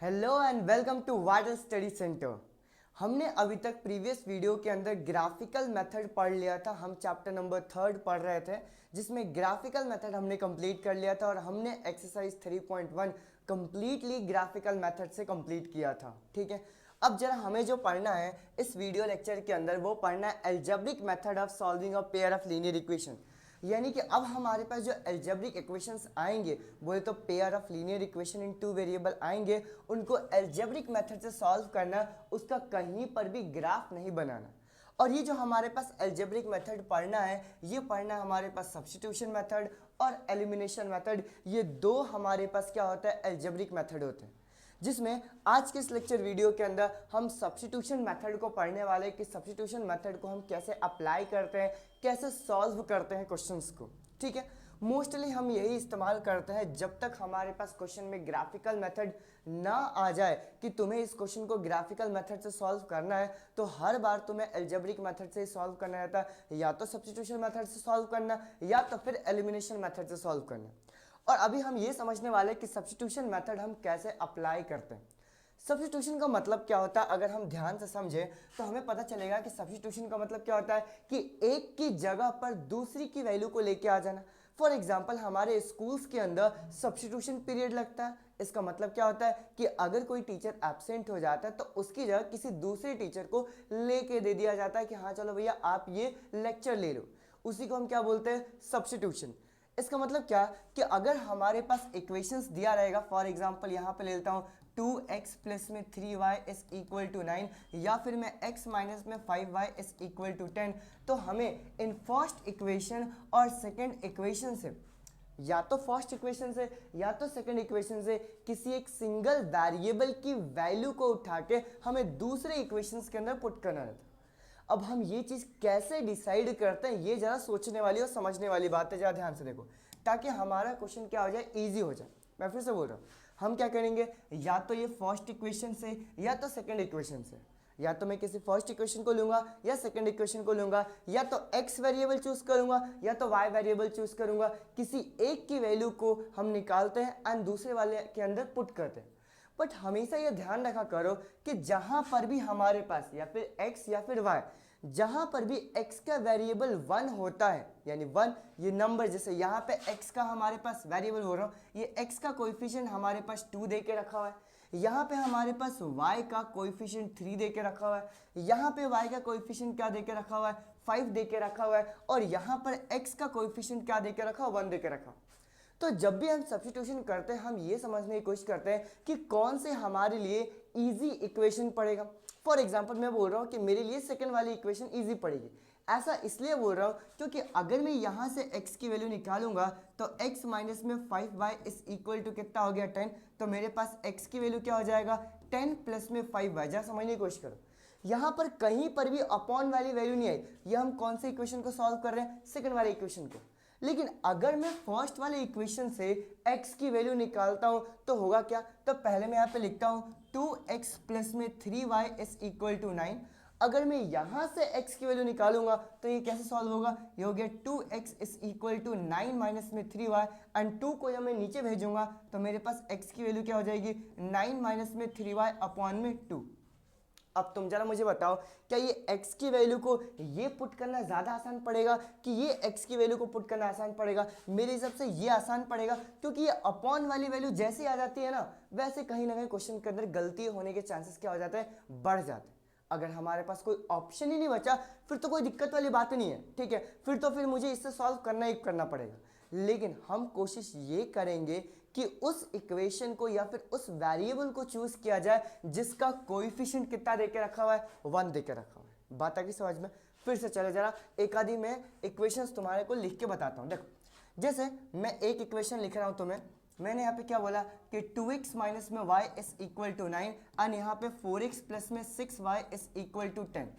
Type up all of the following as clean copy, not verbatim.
Hello and welcome to water study centre. हमने अभी तक प्रीवियस वीडियो के अंदर ग्राफिकल मेथड पढ़ लिया था। हम चैप्टर नंबर 3 पढ़ रहे थे जिसमें ग्राफिकल मेथड हमने कंप्लीट कर लिया था और हमने एक्सरसाइज 3.1 कंप्लीटली ग्राफिकल मेथड से कंप्लीट किया था। ठीक है, अब जरा हमें जो पढ़ना है इस वीडियो लेक्चर के अंदर वो पढ़ना है algebraic method of solving a pair of linear equation. यानी कि अब हमारे पास जो अलजेब्रिक इक्वेशंस आएंगे बोले तो pair of linear equation in two variable आएंगे, उनको अलजेब्रिक मेथड से सॉल्व करना, उसका कहीं पर भी ग्राफ नहीं बनाना। और ये जो हमारे पास अलजेब्रिक मेथड पढ़ना है, ये पढ़ना है हमारे पास सब्स्टिट्यूशन मेथड और एलिमिनेशन मेथड। ये दो हमारे पास क्या होता है, अलजेब्रिक मेथड होते हैं, जिसमें आज के इस लेक्चर वीडियो के अंदर हम सब्स्टिट्यूशन मेथड को पढ़ने वाले कि सब्स्टिट्यूशन मेथड को हम कैसे अप्लाई करते हैं, कैसे सॉल्व करते हैं क्वेश्चंस को। ठीक है, मोस्टली हम यही इस्तेमाल करते हैं जब तक हमारे पास क्वेश्चन में ग्राफिकल मेथड ना आ जाए कि तुम्हें इस क्वेश्चन को ग्राफिकल मेथड से सॉल्व करना है, तो हर बार तुम्हें अलजेब्रिक मेथड से सॉल्व करना रहता है, या तो सब्स्टिट्यूशन मेथड से सॉल्व करना या तो फिर एलिमिनेशन मेथड से सॉल्व करना। और अभी हम ये समझने वाले कि सब्स्टिट्यूशन मेथड हम कैसे अप्लाई करते हैं। सब्स्टिट्यूशन का मतलब क्या होता है, अगर हम ध्यान से समझें तो हमें पता चलेगा कि सब्स्टिट्यूशन का मतलब क्या होता है कि एक की जगह पर दूसरी की वैल्यू को लेके आ जाना। फॉर एग्जाम्पल हमारे स्कूल्स के अंदर सब्स्टिट्यूशन पीरियड लगता है। इसका मतलब क्या होता है कि अगर कोई टीचर एब्सेंट हो जाता है तो उसकी जगह किसी दूसरे टीचर को लेके दे दिया जाता है कि हाँ चलो भैया आप ये लेक्चर ले लो। उसी को हम क्या बोलते हैं, सब्स्टिट्यूशन। इसका मतलब क्या कि अगर हमारे पास इक्वेशंस दिया रहेगा, फॉर एग्जांपल यहाँ पे ले लेता हूँ 2x प्लस में 3y इज इक्वल टू 9, या फिर मैं x माइनस में 5y इज इक्वल टू 10, तो हमें इन फर्स्ट इक्वेशन और सेकंड इक्वेशन से, या तो फर्स्ट इक्वेशन से या तो सेकंड इक्वेशन से किसी एक सिंगल वेरिएबल की वैल्यू को उठा के हमें दूसरे इक्वेशंस के अंदर पुट करना रहता है। अब हम ये चीज़ कैसे डिसाइड करते हैं, ये ज़रा सोचने वाली और समझने वाली बात है। ज़रा ध्यान से देखो ताकि हमारा क्वेश्चन क्या हो जाए, इजी हो जाए। मैं फिर से बोल रहा हूँ, हम क्या करेंगे, या तो ये फर्स्ट इक्वेशन से या तो सेकंड इक्वेशन से, या तो मैं किसी फर्स्ट इक्वेशन को लूंगा या सेकंड इक्वेशन को लूंगा, या तो x वेरिएबल चूज करूंगा या तो y वेरिएबल चूज करूंगा। किसी एक की वैल्यू को हम निकालते हैं एंड दूसरे वाले के अंदर पुट करते हैं। बट हमेशा ये ध्यान रखा करो कि जहां पर भी हमारे पास या फिर x या फिर y, जहां पर भी x का वेरिएबल 1 होता है, यानी 1 ये नंबर, जैसे यहाँ पे x का हमारे पास वेरिएबल हो रहा हूँ, ये x का कोएफिशिएंट हमारे पास 2 दे के रखा हुआ है, यहाँ पे हमारे पास y का कोएफिशिएंट 3 दे के रखा हुआ है, यहाँ पे y का कोएफिशिएंट क्या दे के रखा हुआ है, 5 दे के रखा हुआ है, और यहाँ पर x का कोएफिशिएंट क्या दे के रखा हुआ है, 1 दे के रखा। तो जब भी हम सब्स्टिट्यूशन करते हैं हम ये समझने की कोशिश करते हैं कि कौन से हमारे लिए इजी इक्वेशन पड़ेगा। फॉर एग्जांपल मैं बोल रहा हूँ कि मेरे लिए सेकंड वाली इक्वेशन इजी पड़ेगी। ऐसा इसलिए बोल रहा हूँ क्योंकि अगर मैं यहाँ से x की वैल्यू निकालूंगा तो x माइनस में 5y इज इक्वल टू कितना हो गया, 10। तो मेरे पास x की वैल्यू क्या हो जाएगा, 10 प्लस में 5y। जरा समझने की कोशिश करो, यहाँ पर कहीं पर भी अपॉन वाली वैल्यू नहीं आई। ये हम कौन से इक्वेशन को सॉल्व कर रहे हैं, सेकंड वाले इक्वेशन को। लेकिन अगर मैं फर्स्ट वाले इक्वेशन से x की वैल्यू निकालता हूं तो होगा क्या, तो पहले मैं यहाँ पे लिखता हूं 2x प्लस में 3y इज इक्वल टू 9। अगर मैं यहाँ से x की वैल्यू निकालूंगा तो ये कैसे सॉल्व होगा, ये हो गया 2x is equal to 9 minus में 3y, एंड 2 को जब मैं नीचे भेजूंगा तो मेरे पास x की वैल्यू क्या हो जाएगी, 9 माइनस में 3y अपॉन में 2। अब तुम जरा मुझे बताओ, क्या ये x की वैल्यू को ये पुट करना ज़्यादा आसान पड़ेगा कि ये x की वैल्यू को पुट करना आसान पड़ेगा? मेरे हिसाब से ये आसान पड़ेगा, क्योंकि ये अपॉन वाली वैल्यू जैसे आ जाती है ना, वैसे कहीं ना कहीं क्वेश्चन के अंदर गलती होने के चांसेस क्या हो जाते हैं, बढ़ जाते हैं। अगर हमारे पास कोई ऑप्शन ही नहीं बचा फिर तो कोई दिक्कत वाली बात नहीं है। ठीक है, फिर मुझे इससे सॉल्व करना ही करना पड़ेगा। लेकिन हम कोशिश ये करेंगे कि उस इक्वेशन को या फिर उस वेरिएबल को चूज किया जाए जिसका कोएफिशिएंट कितना देके रखा हुआ है, 1 देके रखा हुआ है। बात आ गई समझ में? फिर से चले जरा एक आधी मैं इक्वेशंस तुम्हारे को लिख के बताता हूँ। देखो, जैसे मैं एक इक्वेशन लिख रहा हूँ तुम्हें, मैंने यहाँ पे क्या बोला कि 2x माइनस में y is equal to 9 and यहाँ पे 4x प्लस में 6y इज इक्वल टू 10।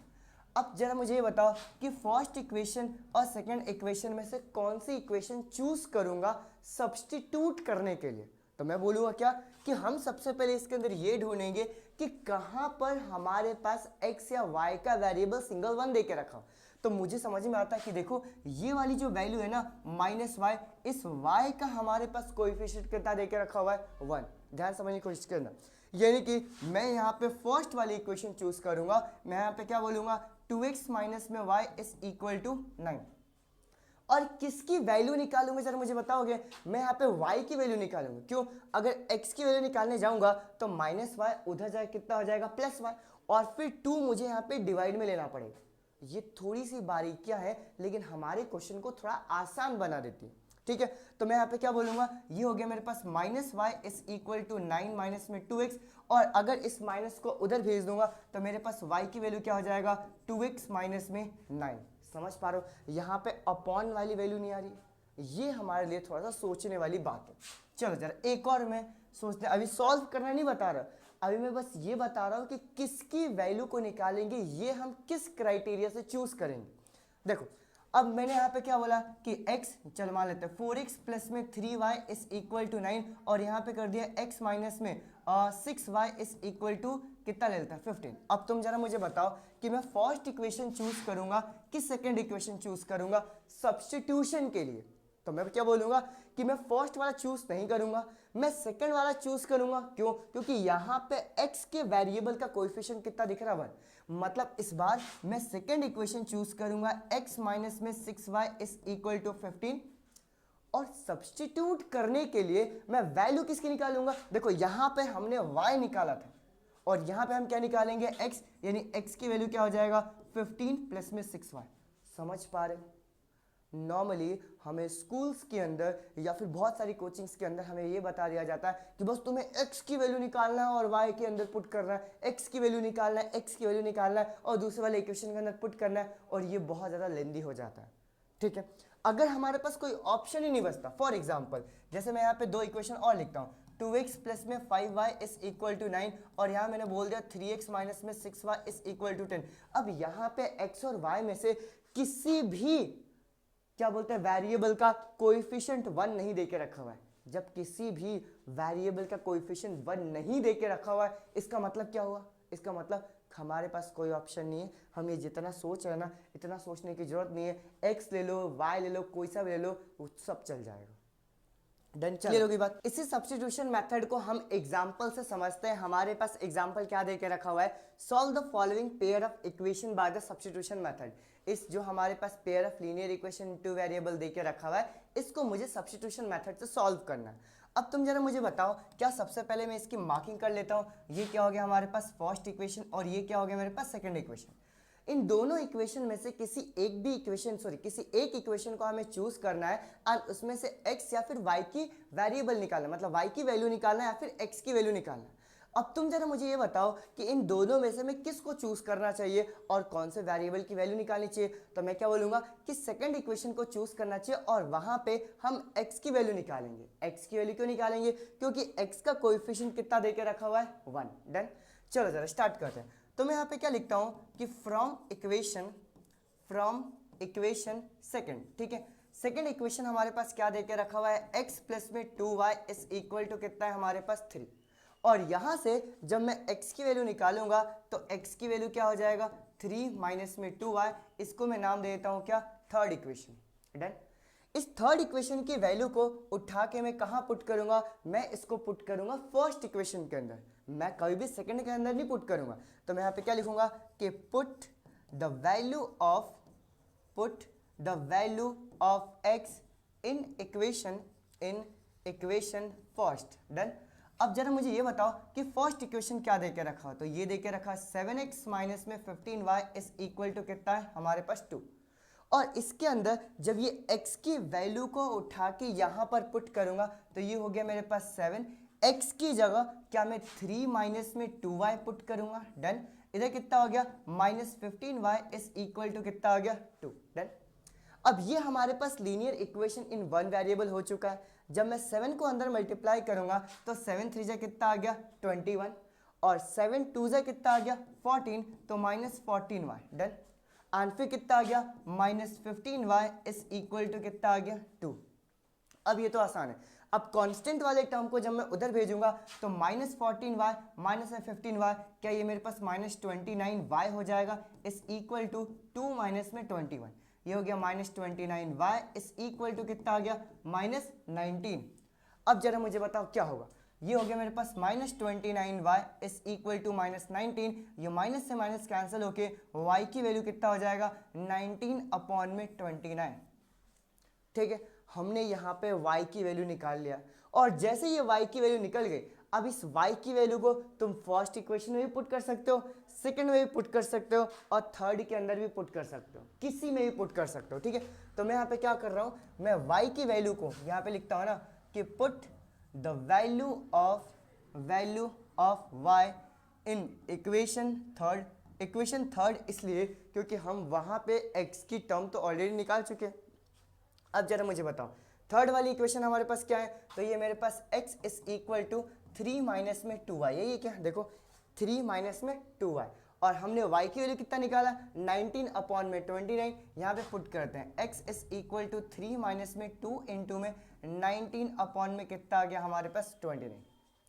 अब जरा मुझे ये बताओ कि फर्स्ट इक्वेशन और सेकंड इक्वेशन में से कौन सी इक्वेशन चूज करूंगा सब्स्टिट्यूट करने के लिए। तो मैं बोलूँगा क्या कि हम सबसे पहले इसके अंदर ये ढूंढेंगे कि कहाँ पर हमारे पास x या y का वेरिएबल सिंगल 1 दे के रखा हो। तो मुझे समझ में आता है कि देखो ये वाली जो वैल्यू है ना -y, इस y का हमारे पास कोएफिशिएंट कितना देके रखा हुआ है 1। ध्यान समझने की कोशिश करना, यानी कि मैं यहाँ पे फर्स्ट वाली इक्वेशन चूज करूंगा। मैं यहाँ पे क्या बोलूंगा 2x माइनस में y इज इक्वल टू 9। और किसकी वैल्यू निकालूंगा जरा मुझे बताओगे? मैं यहाँ पे y की वैल्यू निकालूंगा। क्यों? अगर x की वैल्यू निकालने जाऊंगा तो -y उधर जाए कितना हो जाएगा +y, और फिर 2 मुझे यहाँ पे डिवाइड में लेना पड़ेगा। ये थोड़ी सी बारीकियां हैं लेकिन हमारे क्वेश्चन को थोड़ा आसान बना देती है। ठीक है, तो मैं यहाँ पे क्या बोलूंगा, ये हो गया मेरे पास -y is equal to 9 minus में 2x, और अगर इस माइनस को उधर भेज दूंगा तो मेरे पास y की वैल्यू क्या हो जाएगा 2x माइनस में 9। समझ पा रहे हो? यहाँ पे अपॉन वाली वैल्यू नहीं आ रही, ये हमारे लिए थोड़ा सा सोचने वाली बात है। चलो जरा एक और मैं सोचते, अभी सॉल्व करना नहीं बता रहा, अभी मैं बस ये बता रहा हूँ कि किसकी वैल्यू को निकालेंगे, ये हम किस क्राइटेरिया से चूज करेंगे। देखो अब मैंने यहाँ पे क्या बोला कि x, चल मान लेते हैं 4x प्लस में 3y इज इक्वल टू 9, और यहाँ पे कर दिया x माइनस में 6y इज इक्वल टू कितना ले लेता है 15। अब तुम जरा मुझे बताओ कि मैं फर्स्ट इक्वेशन चूज करूंगा कि सेकंड इक्वेशन चूज करूंगा सब्स्टिट्यूशन के लिए। तो मैं क्या बोलूंगा कि मैं फर्स्ट वाला चूज नहीं करूंगा, मैं सेकंड वाला चूज करूंगा। क्यों? क्योंकि यहाँ पे x के वेरिएबल का कोएफिशिएंट कितना दिख रहा है 1, मतलब इस बार मैं सेकंड इक्वेशन चूज करूंगा x माइनस में 6y इज इक्वल टू 15, और सब्स्टिट्यूट करने के लिए मैं वैल्यू किसकी निकालूंगा? देखो यहाँ पे हमने y निकाला था और यहाँ पे हम क्या निकालेंगे x, यानी x की वैल्यू क्या हो जाएगा 15 प्लस में 6y। समझ पा रहे? नॉर्मली हमें स्कूल्स के अंदर या फिर बहुत सारी कोचिंग्स के अंदर हमें ये बता दिया जाता है कि बस तुम्हें x की वैल्यू निकालना है और y के अंदर पुट करना है, x की वैल्यू निकालना है, x की वैल्यू निकालना है और दूसरे वाले इक्वेशन के अंदर पुट करना है, और ये बहुत ज़्यादा लेंदी हो जाता है। ठीक है, अगर हमारे पास कोई ऑप्शन ही नहीं बचता, फॉर एग्जाम्पल जैसे मैं यहाँ पे 2 इक्वेशन और लिखता हूँ, 2x प्लस में 5y इज इक्वल टू 9, और यहाँ मैंने बोल दिया 3x माइनस में 6y इज इक्वल टू 10। अब यहाँ पे x और y में से किसी भी क्या बोलते हैं वेरिएबल का कोएफिशिएंट 1 नहीं देके रखा हुआ है। जब किसी भी वेरिएबल का कोएफिशिएंट 1 नहीं देके रखा हुआ है, इसका मतलब क्या हुआ? इसका मतलब हमारे पास कोई ऑप्शन नहीं है। हम ये जितना सोच रहे हैं ना, इतना सोचने की जरूरत नहीं है। x ले लो, y ले लो, कोई सा भी ले लो, वो सब चल जाएगा। डन, क्लियर होगी बात? इसी सब्स्टिट्यूशन मेथड को हम एग्जांपल से समझते हैं। हमारे पास एग्जांपल क्या देके रखा हुआ है, solve the following pair of equation by the substitution method. इस जो हमारे पास pair of linear equation 2 variable देके रखा हुआ है, इसको मुझे सब्स्टिट्यूशन मेथड से सॉल्व करना है। अब तुम जरा मुझे बताओ, क्या सबसे पहले मैं इसकी मार्किंग कर लेता हूँ। ये क्या हो गया हमारे पास फर्स्ट इक्वेशन, और ये क्या हो गया मेरे पास सेकंड इक्वेशन। इन दोनों इक्वेशन में से किसी एक इक्वेशन को हमें चूज करना है और उसमें से x या फिर y की वेरिएबल निकालना, मतलब y की वैल्यू निकालना या फिर x की वैल्यू निकालना। अब तुम जरा मुझे ये बताओ कि इन दोनों में से मैं किसको चूज करना चाहिए और कौन से वेरिएबल की वैल्यू निकालनी चाहिए। तो मैं क्या बोलूंगा कि सेकंड इक्वेशन को चूज करना चाहिए और वहां पे हम x की वैल्यू निकालेंगे। x की वैल्यू क्यों निकालेंगे? क्योंकि x का कोएफिशिएंट कितना देके रखा हुआ है 1। डन, चलो जरा स्टार्ट करते हैं। तो मैं यहाँ पे क्या लिखता हूँ कि फ्रॉम इक्वेशन सेकंड। ठीक है, सेकंड इक्वेशन हमारे पास क्या देके रखा हुआ है, x प्लस में 2y इज इक्वल टू कितना है हमारे पास 3। और यहाँ से जब मैं x की वैल्यू निकालूंगा तो x की वैल्यू क्या हो जाएगा 3 माइनस में 2y। इसको मैं नाम दे देता हूँ क्या, थर्ड इक्वेशन। डन, इस थर्ड इक्वेशन की वैल्यू को उठा के मैं कहाँ पुट करूंगा, मैं इसको पुट करूंगा फर्स्ट इक्वेशन के अंदर। मैं कभी भी सेकंड के अंदर नहीं पुट करूंगा। तो मैं यहाँ पे क्या लिखूंगा कि put the value of x in equation first. Done, अब जरा मुझे ये बताओ कि फर्स्ट इक्वेशन क्या देके रखा हो। तो ये देके रखा 7x माइनस में 15y इज इक्वल टू कितना है हमारे पास 2। और इसके अंदर जब ये x की वैल्यू को उठा के यहाँ पर पुट करूंगा तो ये हो गया मेरे पास 7। x की जगह क्या मैं 3 माइनस में 2y पुट करूंगा। डन, इधर कितना हो गया minus 15y is equal to कितना हो गया 2। डन, अब ये हमारे पास linear equation in one variable हो चुका है। जब मैं 7 को अंदर मल्टीप्लाई करूंगा तो 7 3 जा कितना आ गया 21, और 7 2 जा कितना आ गया 14, तो माइनस 14y। डन, एंड फिर कितना आ गया minus 15y is equal to कितना आ गया 2। अब ये तो आसान है। अब कांस्टेंट वाले टर्म को जब मैं उधर भेजूंगा तो -14y माइनस में 15y, क्या ये मेरे पास -29y हो जाएगा इस इक्वल टू 2 माइनस में 21, ये हो गया -29y इस इक्वल टू कितना आ गया -19। अब जरा मुझे बताओ क्या होगा, ये हो गया मेरे पास -29y इस इक्वल टू -19, ये माइनस से माइनस कैंसिल होके y की वैल्यू कितना हो जाएगा 19/29। ठीक है, हमने यहाँ पे y की वैल्यू निकाल लिया और जैसे ये y की वैल्यू निकल गई, अब इस y की वैल्यू को तुम फर्स्ट इक्वेशन में भी पुट कर सकते हो, सेकंड में भी पुट कर सकते हो और थर्ड के अंदर भी पुट कर सकते हो, किसी में भी पुट कर सकते हो। ठीक है, तो मैं यहाँ पे क्या कर रहा हूँ, मैं y की वैल्यू को यहाँ पे लिखता हूँ ना कि put the value of y in equation third इसलिए क्योंकि हम वहाँ पे x की टर्म तो ऑलरेडी निकाल चुके हैं। अब जरा मुझे बताओ थर्ड वाली इक्वेशन हमारे पास क्या है, तो ये मेरे पास x is equal to 3 minus में 2y, ये क्या देखो 3 माइनस में 2y, और हमने y की वैल्यू कितना निकाला 19/29, यहाँ पे पुट करते हैं x is equal to 3 minus में 2 इंटू में 19 में कितना आ गया हमारे पास 29,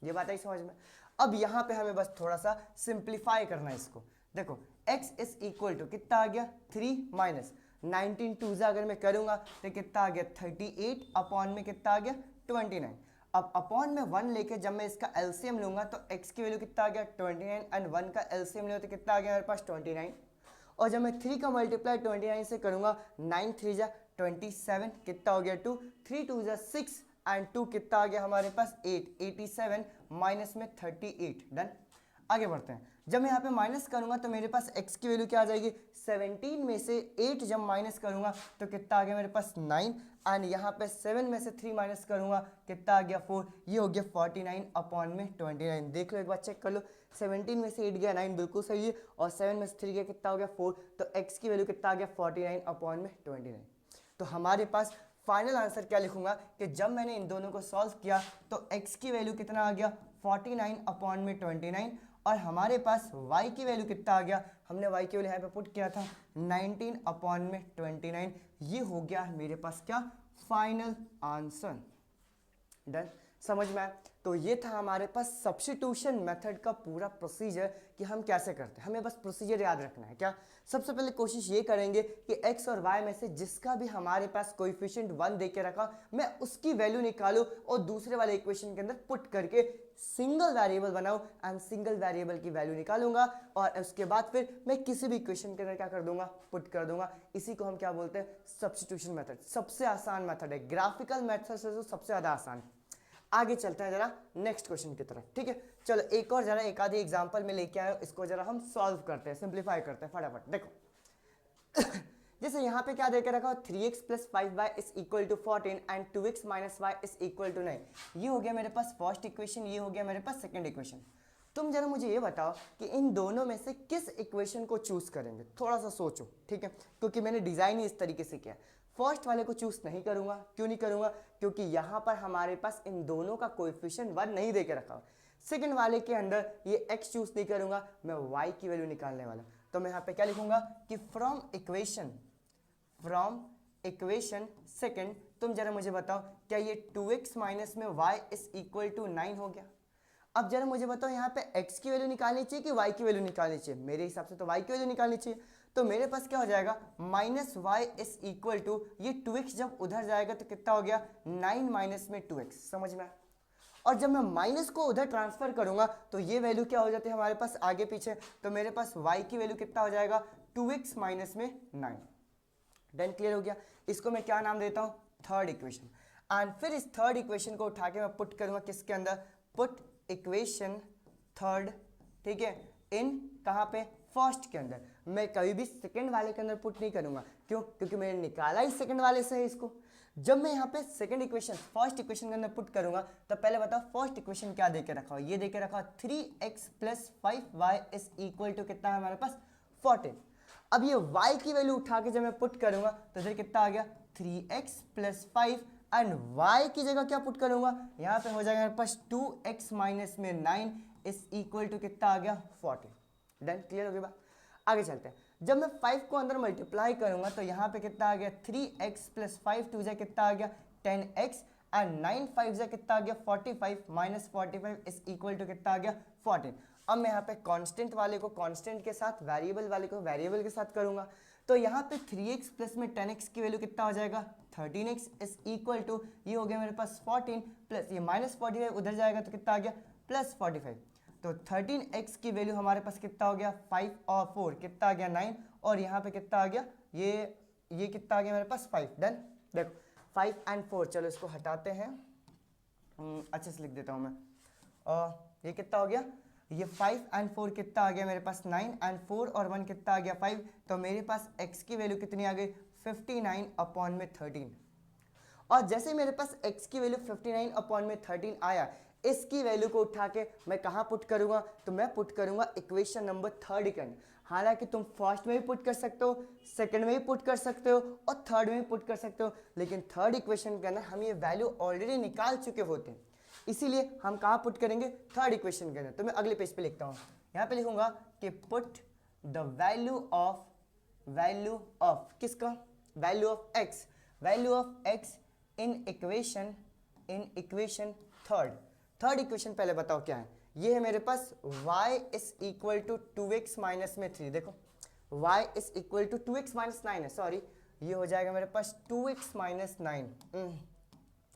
ये बात आई समझ में। अब यहाँ पे हमें बस थोड़ा सा सिंप्लीफाई करना है इसको, देखो x इज इक्वल टू कितना आ गया 3 माइनस 19 टू जा अगर मैं करूंगा तो कितना आ गया 38 में कितना आ गया 29। अब अपॉन में 1 लेके जब मैं इसका एलसीएम लूंगा तो x की वैल्यू कितना आ गया 29 एंड 1 का एलसीएम ले तो कितना आ गया मेरे पास 29, और जब मैं 3 का मल्टीप्लाई 29 से करूंगा 9 3 जा 27, कितना हो गया 2, 3 2 जा 6 एंड 2 कितना आ गया हमारे पास 8, 87 माइनस में 38। डन, आगे बढ़ते हैं। जब मैं यहाँ पे माइनस करूंगा तो मेरे पास x की वैल्यू क्या आ जाएगी 17 में से 8 जब माइनस करूंगा तो कितना आ गया मेरे पास 9, एंड यहाँ पे 7 में से 3 माइनस करूंगा कितना आ गया 4, ये हो गया 49/29। देख लो एक बार चेक कर लो, 17 में से 8 गया 9 बिल्कुल सही है, और 7 में से 3 गया कितना हो गया 4, तो x की वैल्यू कितना आ गया 49/29। तो हमारे पास फाइनल आंसर क्या लिखूंगा कि जब मैंने इन दोनों को सॉल्व किया तो x की वैल्यू कितना आ गया 49/29, और हमारे पास y की वैल्यू कितना आ गया, हमने y की वैल्यू यहाँ पे पुट किया था 19/29, ये हो गया मेरे पास क्या फाइनल आंसर। डन, समझ में आया। तो ये था हमारे पास सब्स्टिट्यूशन मेथड का पूरा प्रोसीजर कि हम कैसे करते हैं, हमें बस प्रोसीजर याद रखना है। क्या सबसे पहले कोशिश ये करेंगे कि x और y में से जिसका भी हमारे पास कोएफिशिएंट 1 दे के रखा मैं उसकी वैल्यू निकालूं और दूसरे वाले इक्वेशन के अंदर पुट करके सिंगल वेरिएबल बनाऊं एंड सिंगल वेरिएबल की वैल्यू निकालूंगा, और उसके बाद फिर मैं किसी भी इक्वेशन के अंदर क्या कर दूंगा पुट कर दूंगा। इसी को हम क्या बोलते हैं सब्स्टिट्यूशन मेथड। सबसे आसान मेथड है, ग्राफिकल मेथड से तो सबसे ज्यादा आसान है। आगे चलते हैं जरा नेक्स्ट क्वेश्चन की तरफ। ठीक है, चलो एक और जरा एक आधी एग्जांपल में लेके आए, इसको जरा हम सॉल्व करते हैं, सिंप्लीफाई करते हैं फटाफट। देखो जैसे यहाँ पे क्या देके रखा हो 3x + 5y is equal to 14 and 2x - y is equal to 9, ये हो गया मेरे पास फर्स्ट इक्वेशन, ये हो गया मेरे पास सेकंड इक्वेशन। तुम जरा मुझे ये बताओ कि इन दोनों में से किस इक्वेशन को चूज करेंगे, थोड़ा सा सोचो। ठीक है, क्योंकि मैंने डिजाइन ही इस तरीके से किया। फर्स्ट वाले को चूज नहीं करूंगा, क्यों नहीं करूंगा, क्योंकि यहाँ पर हमारे पास इन दोनों का कोएफिशिएंट 1 नहीं देके रखा हो। सेकंड वाले के अंदर ये x चूज नहीं करूंगा, मैं y की वैल्यू निकालने वाला। तो मैं यहाँ पे क्या लिखूंगा कि फ्रॉम इक्वेशन सेकंड तुम जरा मुझे बताओ क्या ये 2x माइनस में y इज इक्वल टू 9 हो गया। अब जरा मुझे बताओ यहाँ पे x की वैल्यू निकालनी चाहिए कि y की वैल्यू निकालनी चाहिए, मेरे हिसाब से तो y की वैल्यू निकालनी चाहिए। तो मेरे पास क्या हो जाएगा -y इज इक्वल टू ये 2x जब उधर जाएगा तो कितना हो गया 9 माइनस में 2x, समझ में आया। और जब मैं माइनस को उधर ट्रांसफर करूंगा तो ये वैल्यू क्या हो जाती है हमारे पास आगे पीछे, तो मेरे पास y की वैल्यू कितना हो जाएगा 2x माइनस में 9। डन, क्लियर हो गया। इसको मैं क्या नाम देता हूँ थर्ड इक्वेशन। एंड फिर इस थर्ड इक्वेशन को उठा के मैं पुट करूंगा किसके अंदर, पुट इक्वेशन थर्ड, ठीक है, इन कहाँ पे फर्स्ट के अंदर। मैं कभी भी सेकंड वाले के अंदर पुट नहीं करूंगा, क्यों, क्योंकि मैंने निकाला ही सेकंड वाले से है इसको। जब मैं यहाँ पे सेकंड इक्वेशन फर्स्ट इक्वेशन के अंदर पुट करूंगा तो पहले बताओ फर्स्ट इक्वेशन क्या देके रखा हो, ये देके रखा 3x + 5y is equal to कितना है हमारे पास 14। अब ये y की वैल्यू उठा के जब मैं पुट करूंगा तो इधर कितना आ गया 3x + 5 एंड y की जगह क्या पुट करूंगा, यहाँ पे हो जाएगा मेरे पास 2x माइनस में 9 इज इक्वल टू कितना आ गया 14। डन, क्लियर हो गया बात। आगे चलते हैं। जब मैं 5 को अंदर मल्टीप्लाई करूंगा तो यहाँ पे कितना आ गया 3x + 5 2 कितना आ गया 10x, एंड 9 5 जा कितना आ गया 45 माइनस 45 इज इक्वल टू कितना आ गया 14। अब मैं यहाँ पे कांस्टेंट वाले को कांस्टेंट के साथ, वेरिएबल वाले को वेरिएबल के साथ करूंगा। तो यहाँ पे 3x प्लस में 10x की वैल्यू कितना हो जाएगा 13x इज इक्वल टू, ये हो गया मेरे पास 14 प्लस ये माइनस 45 उधर जाएगा तो कितना आ गया प्लस 45। तो 13x की वैल्यू हमारे पास कितना हो गया 5 और 4 कितना आ गया 9, और यहाँ पे कितना आ गया ये कितना आ गया मेरे पास 5। डन। देखो 5 एंड 4, चलो इसको हटाते हैं, अच्छे से लिख देता हूँ मैं। ये कितना हो गया, ये 5 एंड 4 कितना आ गया मेरे पास 9 एंड 4 और 1 कितना आ गया 5। तो मेरे पास x की वैल्यू कितनी आ गई 59 अपॉन में 13। और जैसे मेरे पास x की वैल्यू 59 अपॉन में 13 आया, इसकी वैल्यू को उठा के मैं कहाँ पुट करूंगा, तो मैं पुट करूंगा इक्वेशन नंबर 3 के अंदर। हालांकि तुम फर्स्ट में भी पुट कर सकते हो, सेकंड में भी पुट कर सकते हो और थर्ड में भी पुट कर सकते हो, लेकिन थर्ड इक्वेशन के अंदर हम ये वैल्यू ऑलरेडी निकाल चुके होते हैं, इसीलिए हम कहाँ पुट करेंगे थर्ड इक्वेशन के अंदर। तो मैं अगले पेज पे लिखता हूँ, यहाँ पे लिखूंगा कि पुट द वैल्यू ऑफ किसका, value of x in equation third equation. पहले बताओ क्या है, ये है मेरे पास y is equal to 2x minus में 3। देखो y is equal to 2x minus 9 है, सॉरी ये हो जाएगा मेरे पास 2x माइनस 9,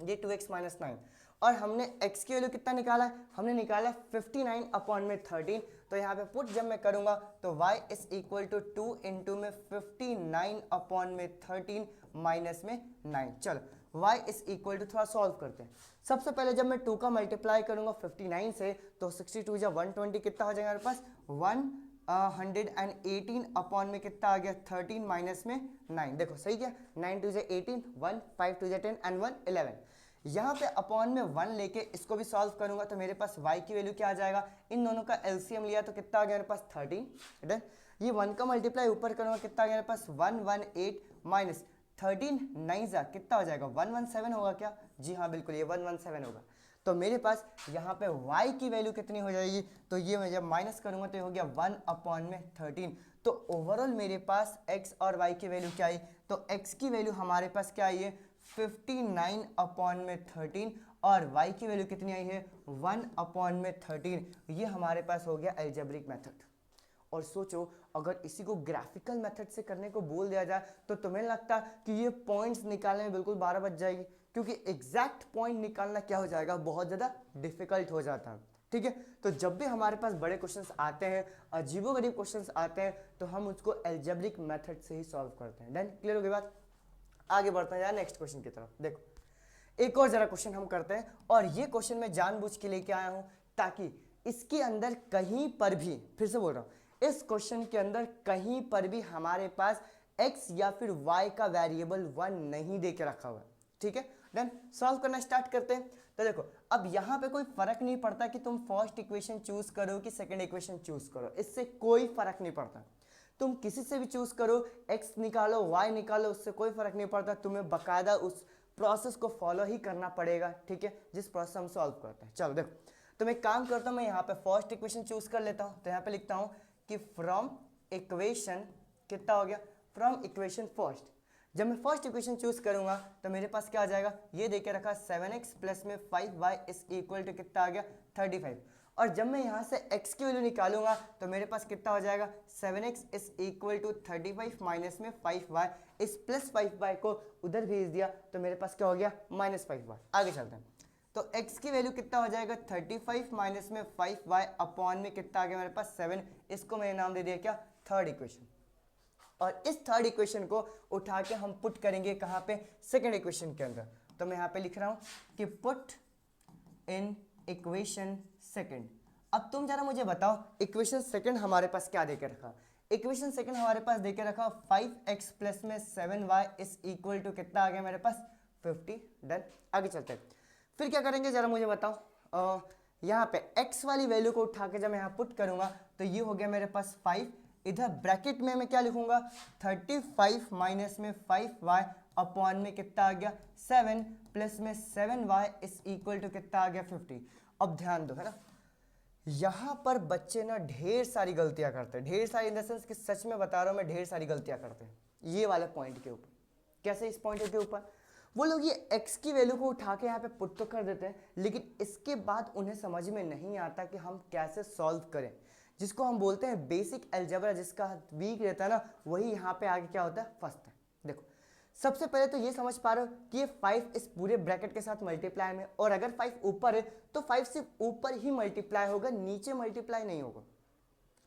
ये 2x माइनस 9। और हमने x की वैल्यू कितना निकाला है, हमने निकाला 59 अपॉन में 13। तो यहाँ पे पुट जब मैं करूंगा तो y is equal to 2 into में 59 अपॉन में 13 माइनस में 9। चलो y इज इक्वल टू थोड़ा सॉल्व करते हैं। सबसे पहले जब मैं 2 का मल्टीप्लाई करूंगा 59 से तो 62 या 120 कितना हो जाएगा मेरे पास 118 अपॉन में कितना आ गया 13 माइनस में 9। देखो सही क्या, 9 2 18, 1 5 2 10 एंड 1 11। यहाँ पे अपॉन में 1 लेके इसको भी सॉल्व करूंगा तो मेरे पास y की वैल्यू क्या आ जाएगा, इन दोनों का एलसीएम लिया तो कितना आ गया मेरे पास 13। डन। ये 1 का मल्टीप्लाई ऊपर करूंगा कितना आ गया मेरे पास 118 माइनस 13 9 जा कितना हो जाएगा 117 होगा क्या, जी हाँ बिल्कुल ये 117 होगा। तो मेरे पास यहाँ पे y की वैल्यू कितनी हो जाएगी, तो ये मैं जब माइनस करूंगा तो ये हो गया 1 अपॉन में 13। तो ओवरऑल मेरे पास x और y की वैल्यू क्या आई, तो x की वैल्यू हमारे पास क्या आई है 59 अपॉन में 13 और y की वैल्यू कितनी आई है 1 अपॉन में 13। ये हमारे पास हो गया अलजेब्रिक मेथड। और सोचो अगर इसी को ग्राफिकल मेथड से करने को बोल दिया जाए तो तुम्हें लगता कि ये पॉइंट्स निकालने में बिल्कुल 12 बज जाएगी, क्योंकि एग्जैक्ट पॉइंट निकालना क्या हो जाएगा बहुत ज़्यादा डिफिकल्ट हो जाता है। ठीक है, तो जब भी हमारे पास बड़े क्वेश्चंस आते हैं, अजीबोगरीब क्वेश्चंस आते हैं, तो हम उसको अलजेब्रिक मेथड से ही सॉल्व करते हैं। डन, क्लियर हो गई बात। आगे बढ़ते हैं यार नेक्स्ट क्वेश्चन की तरफ। देखो एक और जरा क्वेश्चन हम करते हैं, और ये क्वेश्चन मैं जानबूझ के लेके आया हूं ताकि इसके अंदर कहीं पर भी, फिर से बोल रहा हूं, इस क्वेश्चन के अंदर कहीं पर भी हमारे पास x या फिर y का वेरिएबल 1 नहीं दे के रखा हुआ है। ठीक है, डन। सॉल्व करना स्टार्ट करते हैं। तो देखो अब यहाँ पे कोई फर्क नहीं पड़ता कि तुम फर्स्ट इक्वेशन चूज करो कि सेकंड इक्वेशन चूज करो, इससे कोई फर्क नहीं पड़ता। तुम किसी से भी चूज करो, x निकालो y निकालो, उससे कोई फर्क नहीं पड़ता। तुम्हें बकायदा उस प्रोसेस को फॉलो ही करना पड़ेगा, ठीक है, जिस प्रोसेस हम सॉल्व करते हैं। चलो देखो, तो मैं काम करता हूँ, मैं यहाँ पे फर्स्ट इक्वेशन चूज कर लेता हूँ। तो यहाँ पे लिखता हूँ कि फ्रॉम इक्वेशन कितना हो गया, फ्रॉम इक्वेशन फर्स्ट। जब मैं फर्स्ट इक्वेशन चूज करूंगा तो मेरे पास क्या आ जाएगा, ये देके रखा 7x प्लस में 5y इज इक्वल टू कितना आ गया 35। और जब मैं यहाँ से x की वैल्यू निकालूंगा तो मेरे पास कितना हो जाएगा 7x is equal to 35 minus में 5y। इस प्लस 5y को उधर भेज दिया तो मेरे पास क्या हो गया माइनस 5y। आगे चलते हैं, तो x की वैल्यू कितना हो जाएगा 35 माइनस में 5y अपॉन में कितना आ गया मेरे पास 7। इसको मैंने नाम दे दिया क्या, थर्ड इक्वेशन। और इस थर्ड इक्वेशन को उठा के हम पुट करेंगे कहाँ पे, सेकंड इक्वेशन के अंदर। तो मैं यहाँ पे लिख रहा हूँ कि पुट इन इक्वेशन सेकंड। अब तुम जरा मुझे बताओ इक्वेशन सेकंड हमारे पास क्या देके रखा, इक्वेशन सेकंड हमारे पास देके रखा 5x प्लस में 7y इज इक्वल टू कितना आ गया मेरे पास 50। डन, आगे चलते हैं। फिर क्या करेंगे जरा मुझे बताओ, यहाँ पे x वाली वैल्यू को उठा के जब मैं यहाँ पुट करूंगा तो ये हो गया मेरे पास 5। इधर ब्रैकेट में मैं क्या लिखूंगा 35 माइनस में 5y अपॉन में कितना आ गया 7 प्लस में 7y इज इक्वल टू कितना आ गया 50। अब ध्यान दो, है ना, यहाँ पर बच्चे ना ढेर सारी गलतियां करते हैं, ढेर सारी इन द सेंस कि सच में बता रहा हूँ मैं, ढेर सारी गलतियां करते हैं ये वाले पॉइंट के ऊपर। कैसे इस पॉइंट के ऊपर, वो लोग ये x की वैल्यू को उठा के यहाँ पे पुट तो कर देते हैं, लेकिन इसके बाद उन्हें समझ में नहीं आता कि हम कैसे सॉल्व करें, जिसको हम बोलते हैं बेसिक अलजेब्रा, जिसका वीक रहता है ना, वही यहाँ पे आगे क्या होता है, फंसता है। देखो सबसे पहले तो ये समझ पा रहे हो कि ये 5 इस पूरे ब्रैकेट के साथ मल्टीप्लाई में, और अगर 5 ऊपर है तो 5 सिर्फ ऊपर ही मल्टीप्लाई होगा, नीचे मल्टीप्लाई नहीं होगा।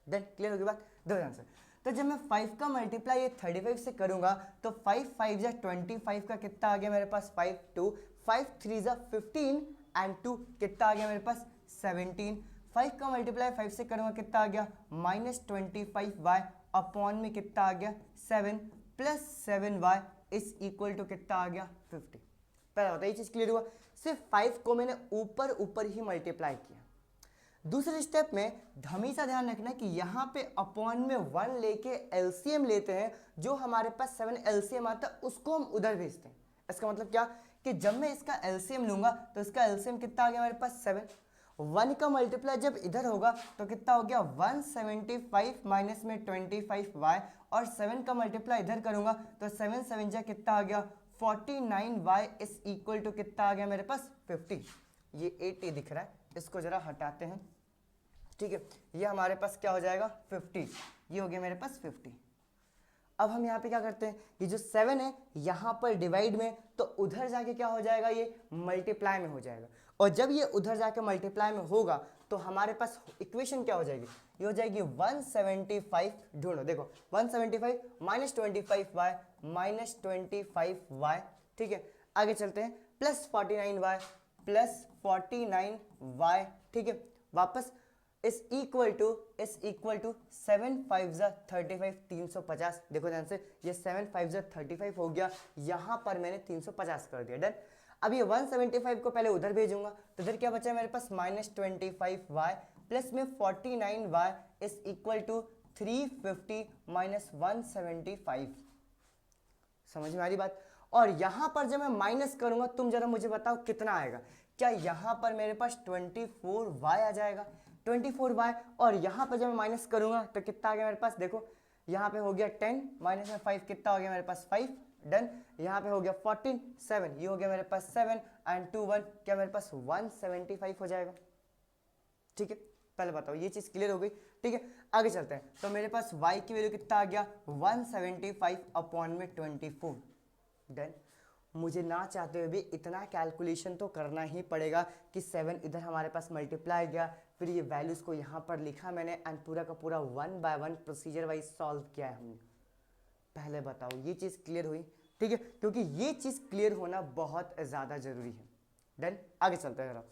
देन क्लियर होगी बात, दो आंसर। तो जब मैं 5 का मल्टीप्लाई ये 35 से करूंगा तो 5 5 जा 25 का कितना आ गया मेरे पास 5 2, 5 3 जा 15 एंड 2 कितना आ गया मेरे पास 17। 5 का मल्टीप्लाई 5 से करूंगा कितना आ गया -25y अपॉन में कितना आ गया 7 plus 7y is equal to कितना आ गया 50। पहला बताइए चीज क्लियर हुआ, सिर्फ 5 को मैंने ऊपर ऊपर ही मल्टीप्लाई किया। दूसरे स्टेप में हमेशा ध्यान रखना कि यहाँ पे अपॉन में 1 लेके एलसीएम लेते हैं, जो हमारे पास 7 एलसीएम आता है उसको हम उधर भेजते हैं। इसका मतलब क्या कि जब मैं इसका एलसीएम लूंगा तो इसका एलसीएम कितना आ गया मेरे पास 7, 1 का मल्टीप्लाई जब इधर होगा तो कितना हो गया 175 माइनस में 25y, और 7 का मल्टीप्लाई इधर करूंगा तो 7 7 जा कितना आ गया 49y इज इक्वल टू कितना आ गया मेरे पास 50। ये 80 दिख रहा है, इसको जरा हटाते हैं, ठीक है, ये हमारे पास क्या हो जाएगा 50, ये हो गया मेरे पास 50। अब हम यहाँ पे क्या करते हैं, ये जो 7 है यहाँ पर डिवाइड में, तो उधर जाके क्या हो जाएगा, ये मल्टीप्लाई में हो जाएगा, और जब ये उधर जाके मल्टीप्लाई में होगा तो हमारे पास इक्वेशन क्या हो जाएगी, ये हो जाएगी 175। ढूंढो, देखो 175 माइनस 25y माइनस 25y, ठीक है, आगे चलते हैं, प्लस 49y प्लस 49y, ठीक है, वापस इस इक्वल टू 7 5 जा 35 350। देखो ध्यान से, ये 7 5 जा 35 हो गया, यहाँ पर मैंने 350 कर दिया, डन। अब ये 175 को पहले उधर भेजूंगा तो इधर क्या बचा मेरे पास -25y प्लस में 49y is equal to 350 minus 175। समझ में आ रही बात। और यहां पर जब मैं माइनस करूंगा तुम जरा मुझे बताओ कितना आएगा, क्या यहां पर मेरे पास 24y आ जाएगा, 24y, और यहां पर जब मैं माइनस करूंगा तो कितना आ गया मेरे पास, देखो यहां पे हो गया 10 माइनस में 5 कितना हो गया मेरे पास 5, डन। यहाँ पे हो गया 14 7, ये हो गया मेरे पास 7 एंड 2 1, क्या मेरे पास 175 हो जाएगा, ठीक है। पहले बताओ ये चीज क्लियर हो गई, ठीक है, आगे चलते हैं। तो मेरे पास y की वैल्यू कितना आ गया 175 अपॉन में 24, डन। मुझे ना चाहते हुए भी इतना कैलकुलेशन तो करना ही पड़ेगा कि 7 इधर हमारे पास मल्टीप्लाई गया, फिर ये वैल्यूज को यहाँ पर लिखा मैंने एंड पूरा का पूरा 1 बाय 1 प्रोसीजर वाइज सॉल्व किया है हमने। पहले बताओ ये चीज़ क्लियर हुई, ठीक है, क्योंकि ये चीज़ क्लियर होना बहुत ज़्यादा जरूरी है, डन। आगे चलते हैं।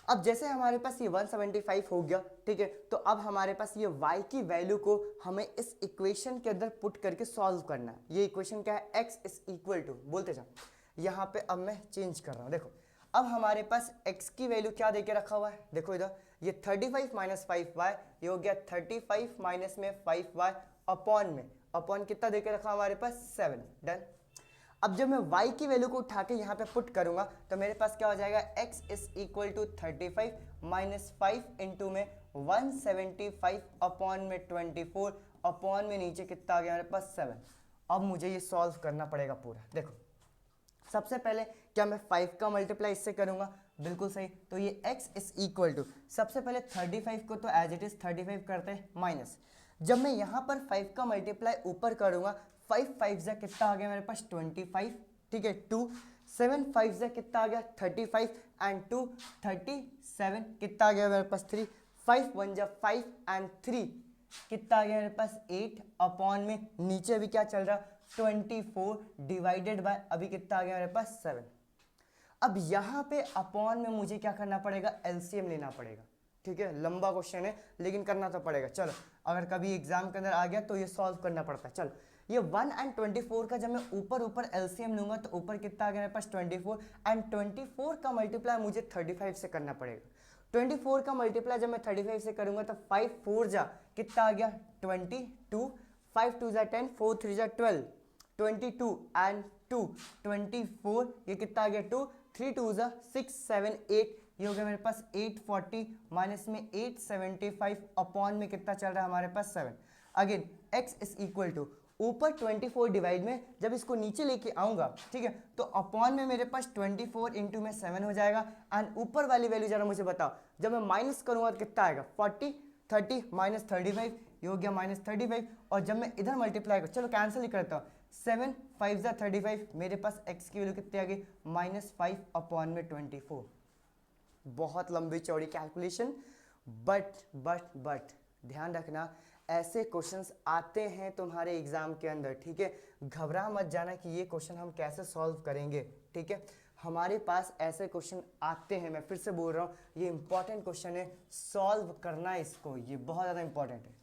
अब जैसे हमारे पास ये 175 हो गया, ठीक है, तो अब हमारे पास ये y की वैल्यू को हमें इस इक्वेशन के अंदर पुट करके सॉल्व करना है। ये इक्वेशन क्या है, x इज इक्वल टू, बोलते जाओ, यहाँ पे अब मैं चेंज कर रहा हूँ। देखो अब हमारे पास x की वैल्यू क्या दे के रखा हुआ है, देखो इधर ये 35 माइनस 5y, ये हो गया 35 माइनस में 5y अपॉन कितना दे के रखा हमारे पास 7, डन। अब जब मैं y की वैल्यू को उठा के यहाँ पे पुट करूंगा तो मेरे पास क्या हो जाएगा x is equal to 35 minus 5 into में 175 अपॉन में 24 अपॉन में नीचे कितना आ गया मेरे पास 7। अब मुझे ये सॉल्व करना पड़ेगा पूरा। देखो सबसे पहले क्या मैं 5 का मल्टीप्लाई इससे करूंगा, बिल्कुल सही, तो ये x इज इक्वल टू, सबसे पहले 35 को तो एज इट इज 35 करते हैं माइनस, जब मैं यहाँ पर 5 का मल्टीप्लाई ऊपर करूंगा 5 5 जा कितना आ गया मेरे पास 25, ठीक है, 2 7 5 जा कितना आ गया 35 एंड 2 37 कितना आ गया मेरे पास 3 5 1 जा 5 एंड 3 कितना आ गया मेरे पास 8 अपॉन में नीचे अभी क्या चल रहा 24 डिवाइडेड बाय अभी कितना आ गया मेरे पास 7। अब यहाँ पे अपॉन में मुझे क्या करना पड़ेगा, एलसीएम लेना पड़ेगा, ठीक है, लंबा क्वेश्चन है लेकिन करना तो पड़ेगा। चलो अगर कभी एग्जाम के अंदर आ गया तो ये सॉल्व करना पड़ता है। चलो ये 1 एंड 24 का जब मैं ऊपर एलसीएम लूंगा तो ऊपर कितना आ गया मेरे पास 24 एंड 24 का मल्टीप्लाई मुझे 35 से करना पड़ेगा। 24 का मल्टीप्लाई जब मैं 35 से करूंगा तो 5 4 जा कितना आ गया 22, 5 2 जा 10, 4 3 जा 12, 22 एंड 2 24, ये कितना आ गया 2, 3 2 जा 6 7 8, ये हो गया मेरे पास 840 माइनस में 875 अपॉन में कितना चल रहा है हमारे पास 7। Again x is equal to ऊपर 24 डिवाइड में जब इसको नीचे लेके आऊंगा, ठीक है, तो अपॉन में मेरे पास 24 इंटू में 7 हो जाएगा। एंड ऊपर वाली वैल्यू जरा मुझे बताओ, जब मैं माइनस करूंगा तो कितना आएगा, 40, 30 माइनस 35, ये हो गया माइनस 35। और जब मैं इधर मल्टीप्लाई करूँ, चलो कैंसिल ही करता हूँ, 7 5 जा 35, मेरे पास x की वैल्यू कितनी आ गई, -5 अपॉन में 24। बहुत लंबी चौड़ी कैलकुलेशन, बट ध्यान रखना, ऐसे क्वेश्चंस आते हैं तुम्हारे एग्जाम के अंदर, ठीक है। घबरा मत जाना कि ये क्वेश्चन हम कैसे सॉल्व करेंगे, ठीक है। हमारे पास ऐसे क्वेश्चन आते हैं, मैं फिर से बोल रहा हूँ, ये इंपॉर्टेंट क्वेश्चन है, सॉल्व करना इसको, ये बहुत ज़्यादा इंपॉर्टेंट है।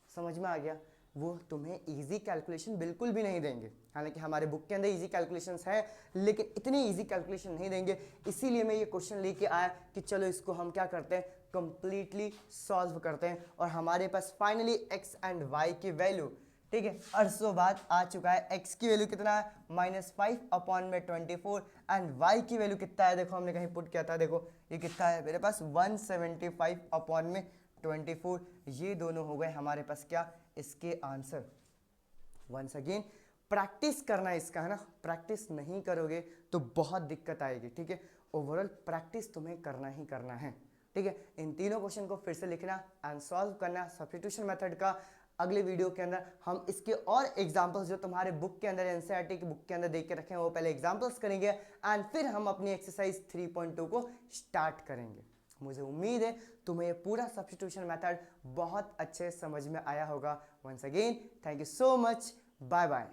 समझ में आ गया? वो तुम्हें इजी कैलकुलेशन बिल्कुल भी नहीं देंगे, हालांकि हमारे बुक के अंदर इजी कैलकुलेशंस हैं, लेकिन इतनी इजी कैलकुलेशन नहीं देंगे। इसीलिए मैं ये क्वेश्चन लेके आया कि चलो इसको हम क्या करते हैं, कंप्लीटली सॉल्व करते हैं। और हमारे पास फाइनली x एंड y की वैल्यू, ठीक है, अरसों बाद आ चुका है। x की वैल्यू कितना है, -5 अपॉन में 24, एंड y की वैल्यू कितना है, देखो हमने कहीं पुट किया था, देखो ये कितना है मेरे पास, 175 अपॉन में 24। ये दोनों हो गए हमारे पास क्या, इसके आंसर। वंस अगेन प्रैक्टिस करना इसका, है ना, प्रैक्टिस नहीं करोगे तो बहुत दिक्कत आएगी, ठीक है। ओवरऑल प्रैक्टिस तुम्हें करना ही करना है, ठीक है। इन तीनों क्वेश्चन को फिर से लिखना एंड सॉल्व करना सब्स्टिट्यूशन मेथड का। अगले वीडियो के अंदर हम इसके और एग्जांपल्स जो तुम्हारे बुक के अंदर, एनसीईआरटी की बुक के अंदर देख के रखे हैं, वो पहले एग्जांपल्स करेंगे एंड फिर हम अपनी एक्सरसाइज 3.2 को स्टार्ट करेंगे। मुझे उम्मीद है तुम्हें ये पूरा सब्स्टिट्यूशन मेथड बहुत अच्छे समझ में आया होगा। Once again thank you so much, bye bye.